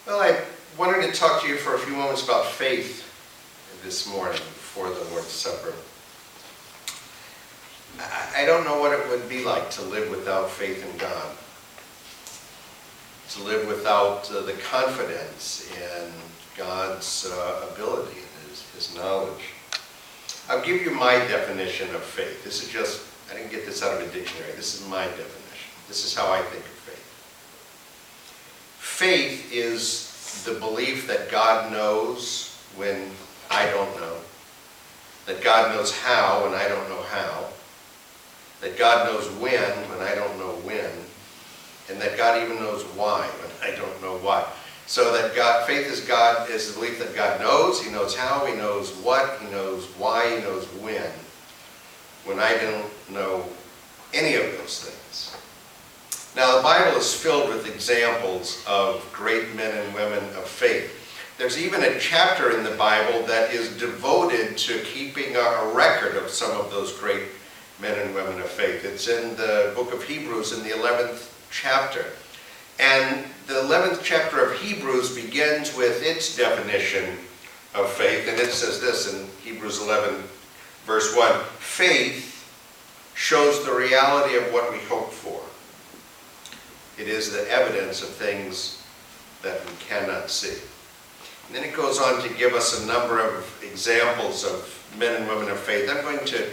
Well, I wanted to talk to you for a few moments about faith this morning before the Lord's Supper. I don't know what it would be like to live without faith in God, to live without the confidence in God's ability and His knowledge. I'll give you my definition of faith. This is just, I didn't get this out of a dictionary. This is my definition. This is how I think of faith. Faith is the belief that God knows when I don't know, that God knows how when I don't know how, that God knows when I don't know when, and that God even knows why when I don't know why. So that faith is the belief that God knows, He knows how, He knows what, He knows why, He knows when I don't know any of those things. Now, the Bible is filled with examples of great men and women of faith. There's even a chapter in the Bible that is devoted to keeping a record of some of those great men and women of faith. It's in the book of Hebrews in the 11th chapter. And the 11th chapter of Hebrews begins with its definition of faith. And it says this in Hebrews 11, verse 1. Faith shows the reality of what we hope for. It is the evidence of things that we cannot see. And then it goes on to give us a number of examples of men and women of faith. I'm going to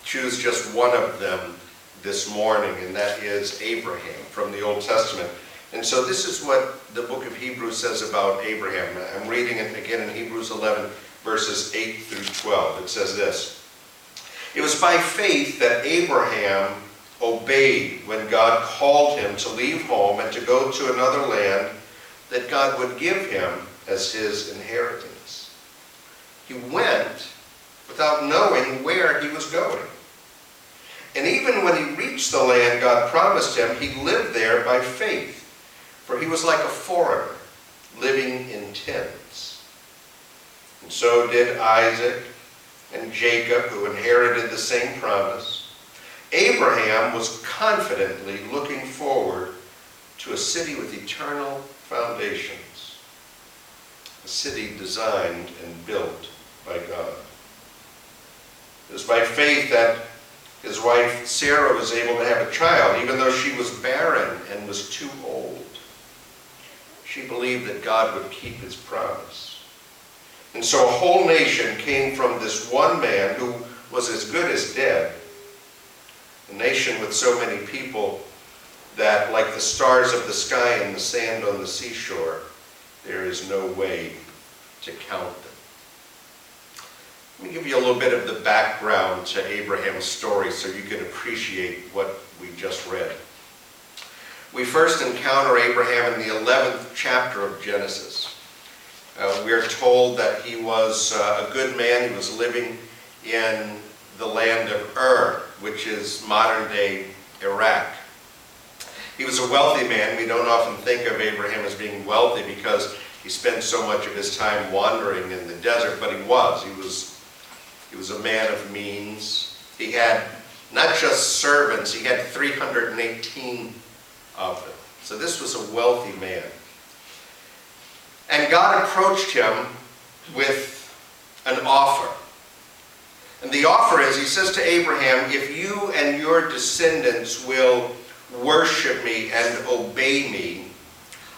choose just one of them this morning, and that is Abraham from the Old Testament. And so this is what the book of Hebrews says about Abraham. I'm reading it again in Hebrews 11, verses 8 through 12. It says this: It was by faith that Abraham obeyed when God called him to leave home and to go to another land that God would give him as his inheritance. He went without knowing where he was going. And even when he reached the land God promised him, he lived there by faith, for he was like a foreigner living in tents. And so did Isaac and Jacob, who inherited the same promise. Abraham was confidently looking forward to a city with eternal foundations, a city designed and built by God. It was by faith that his wife Sarah was able to have a child, even though she was barren and was too old. She believed that God would keep His promise. And so a whole nation came from this one man who was as good as dead. A nation with so many people that, like the stars of the sky and the sand on the seashore, there is no way to count them. Let me give you a little bit of the background to Abraham's story so you can appreciate what we just read. We first encounter Abraham in the 11th chapter of Genesis. We are told that he was a good man. He was living in the land of Ur, which is modern-day Iraq. He was a wealthy man. We don't often think of Abraham as being wealthy because he spent so much of his time wandering in the desert, but he was. He was a man of means. He had not just servants, he had 318 of them. So this was a wealthy man. And God approached him with an offer. And the offer is, He says to Abraham, if you and your descendants will worship me and obey me,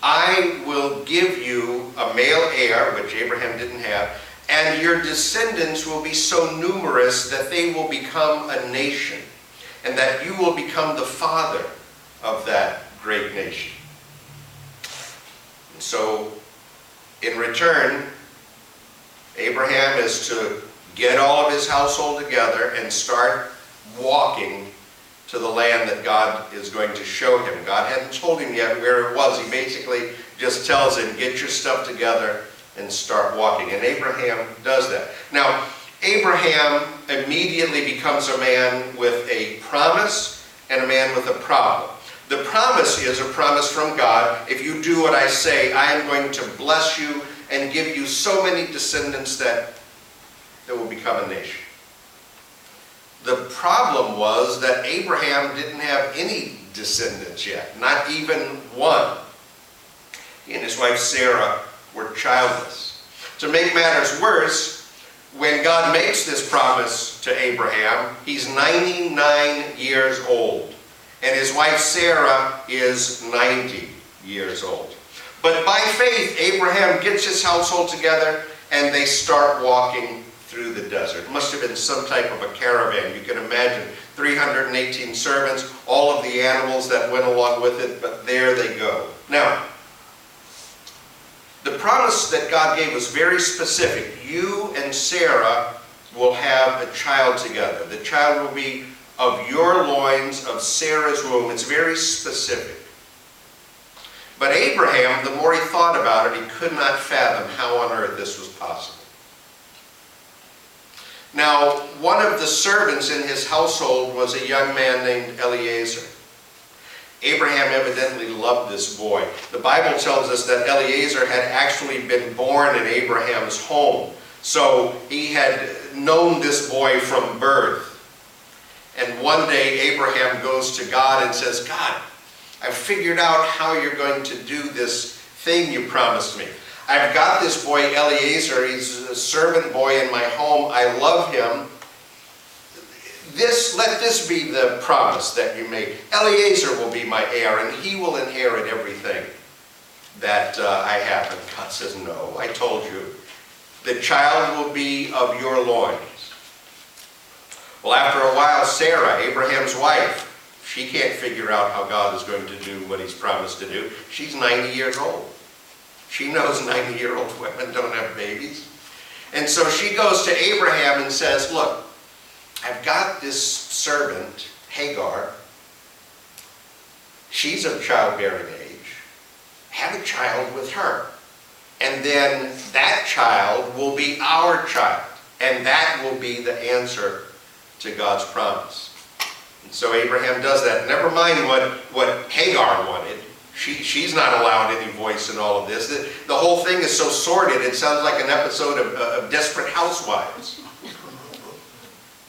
I will give you a male heir, which Abraham didn't have, and your descendants will be so numerous that they will become a nation, and that you will become the father of that great nation. And so, in return, Abraham is to get all of his household together and start walking to the land that God is going to show him. God hadn't told him yet where it was. He basically just tells him, get your stuff together and start walking. And Abraham does that. Now, Abraham immediately becomes a man with a promise and a man with a problem. The promise is a promise from God. If you do what I say, I am going to bless you and give you so many descendants that will become a nation. The problem was that Abraham didn't have any descendants yet, not even one. He and his wife Sarah were childless. To make matters worse, when God makes this promise to Abraham, he's 99 years old, and his wife Sarah is 90 years old. But by faith, Abraham gets his household together, and they start walking through the desert. It must have been some type of a caravan. You can imagine 318 servants, all of the animals that went along with it, but there they go. Now, the promise that God gave was very specific. You and Sarah will have a child together. The child will be of your loins, of Sarah's womb. It's very specific. But Abraham, the more he thought about it, he could not fathom how on earth this was possible. Now, one of the servants in his household was a young man named Eliezer. Abraham evidently loved this boy. The Bible tells us that Eliezer had actually been born in Abraham's home. So he had known this boy from birth. And one day Abraham goes to God and says, God, I've figured out how you're going to do this thing you promised me. I've got this boy Eliezer. He's a servant boy in my home. I love him. Let this be the promise that you made. Eliezer will be my heir, and he will inherit everything that I have. And God says, no, I told you. The child will be of your loins. Well, after a while, Sarah, Abraham's wife, she can't figure out how God is going to do what he's promised to do. She's 90 years old. She knows 90-year-old women don't have babies. And so she goes to Abraham and says, look, I've got this servant, Hagar. She's of childbearing age. Have a child with her. And then that child will be our child. And that will be the answer to God's promise. And so Abraham does that. Never mind what Hagar wanted. She's not allowed any voice in all of this. The whole thing is so sordid, it sounds like an episode of Desperate Housewives.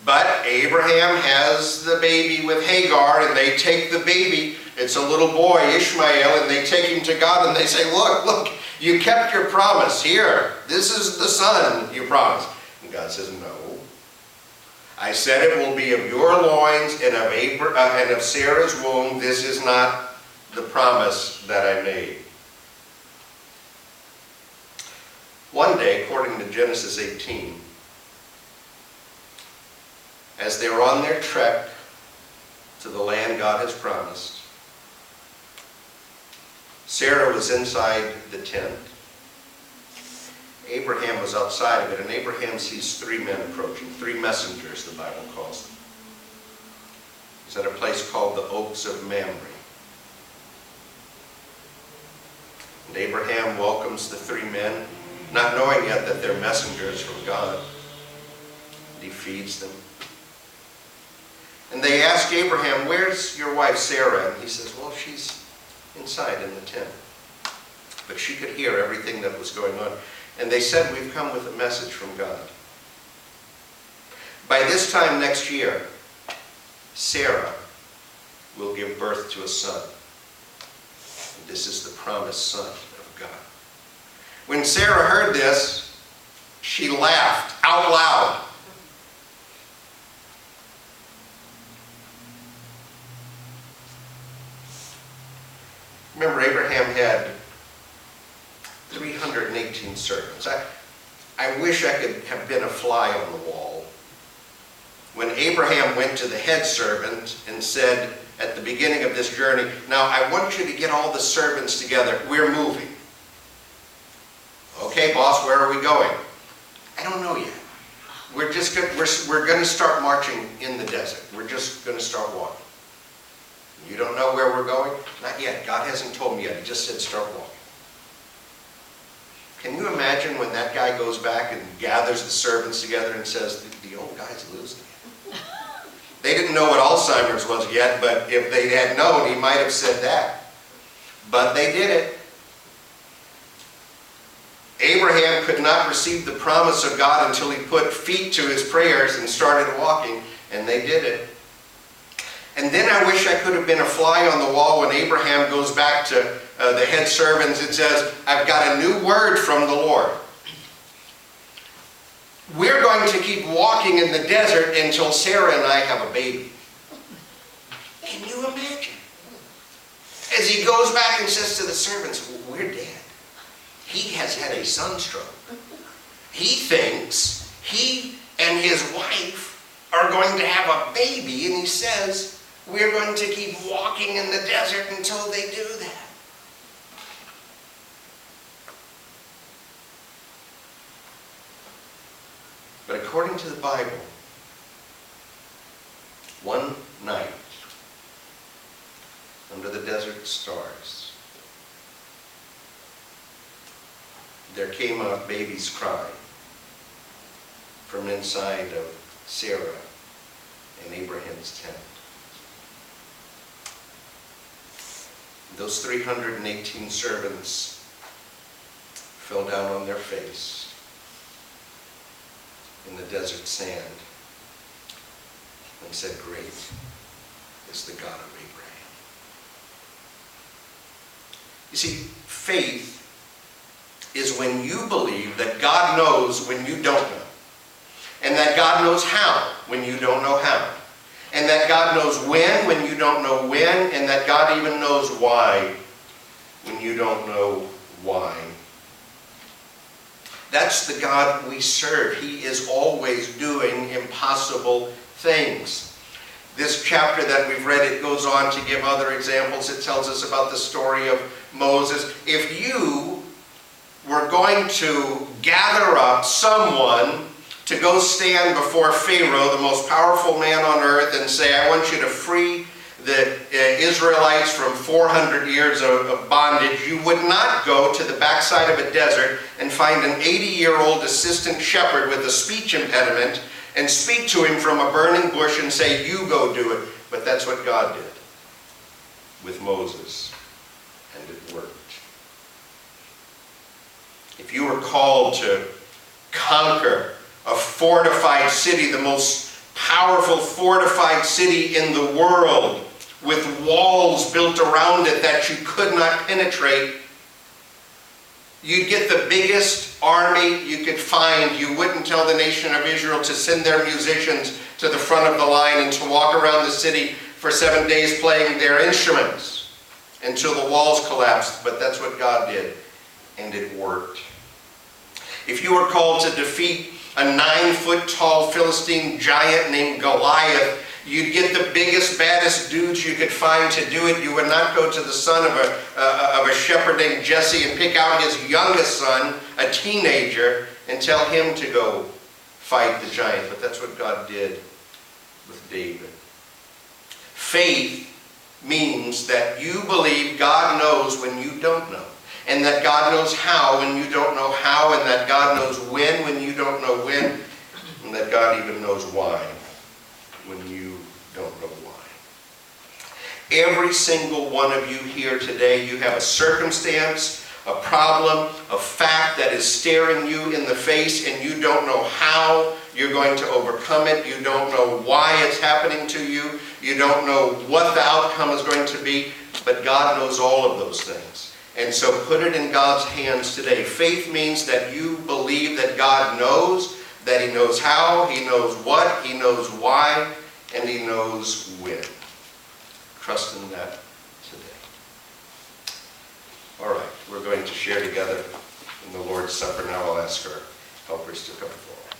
But Abraham has the baby with Hagar, and they take the baby. It's a little boy, Ishmael, and they take him to God, and they say, look, you kept your promise. Here, this is the son you promised. And God says, no. I said it will be of your loins and of Sarah's womb. This is not the promise that I made. One day, according to Genesis 18, as they were on their trek to the land God has promised, Sarah was inside the tent. Abraham was outside of it, and Abraham sees three men approaching, three messengers, the Bible calls them. He's at a place called the Oaks of Mamre. And Abraham welcomes the three men, not knowing yet that they're messengers from God. And he feeds them. And they ask Abraham, where's your wife Sarah? And he says, well, she's inside in the tent. But she could hear everything that was going on. And they said, we've come with a message from God. By this time next year, Sarah will give birth to a son. And this is the promised son of God. When Sarah heard this, she laughed out loud. Remember, Abraham had 318 servants. I wish I could have been a fly on the wall. When Abraham went to the head servant and said at the beginning of this journey, now I want you to get all the servants together. We're moving. Okay, boss, where are we going? I don't know yet. We're going to start marching in the desert. We're just going to start walking. You don't know where we're going? Not yet. God hasn't told me yet. He just said start walking. Can you imagine when that guy goes back and gathers the servants together and says, the old guy's losing it? They didn't know what Alzheimer's was yet, but if they had known, he might have said that. But they did it. Abraham could not receive the promise of God until he put feet to his prayers and started walking, and they did it. And then I wish I could have been a fly on the wall when Abraham goes back to the head servants and says, I've got a new word from the Lord. We're going to keep walking in the desert until Sarah and I have a baby. Can you imagine? As he goes back and says to the servants, we're dead. He has had a sunstroke. He thinks he and his wife are going to have a baby, and he says, we're going to keep walking in the desert until they do that. But according to the Bible, one night, under the desert stars, there came a baby's cry from inside of Sarah and Abraham's tent. Those 318 servants fell down on their face in the desert sand and said, great is the God of Abraham. You see, faith is when you believe that God knows when you don't know, and that God knows how when you don't know how, and that God knows when you don't know when, and that God even knows why when you don't know why. That's the God we serve. He is always doing impossible things. This chapter that we've read, it goes on to give other examples. It tells us about the story of Moses. If you were going to gather up someone to go stand before Pharaoh, the most powerful man on earth, and say, I want you to free the Israelites from 400 years of bondage, you would not go to the backside of a desert and find an 80-year-old assistant shepherd with a speech impediment and speak to him from a burning bush and say, you go do it. But that's what God did with Moses, and it worked. If you were called to conquer a fortified city, the most powerful fortified city in the world, with walls built around it that you could not penetrate, you'd get the biggest army you could find. You wouldn't tell the nation of Israel to send their musicians to the front of the line and to walk around the city for 7 days playing their instruments until the walls collapsed. But that's what God did, and it worked. If you were called to defeat a 9-foot-tall Philistine giant named Goliath, you'd get the biggest, baddest dudes you could find to do it. You would not go to the son of a shepherd named Jesse and pick out his youngest son, a teenager, and tell him to go fight the giant. But that's what God did with David. Faith means that you believe God knows when you don't know, and that God knows how when you don't know how, and that God knows when you don't know when, and that God even knows why when you don't know why. Every single one of you here today, you have a circumstance, a problem, a fact that is staring you in the face, and you don't know how you're going to overcome it. You don't know why it's happening to you. You don't know what the outcome is going to be, but God knows all of those things. And so put it in God's hands today. Faith means that you believe that God knows, that He knows how, He knows what, He knows why, and He knows when. Trust in that today. All right, we're going to share together in the Lord's Supper. Now I'll ask our helpers to come forward.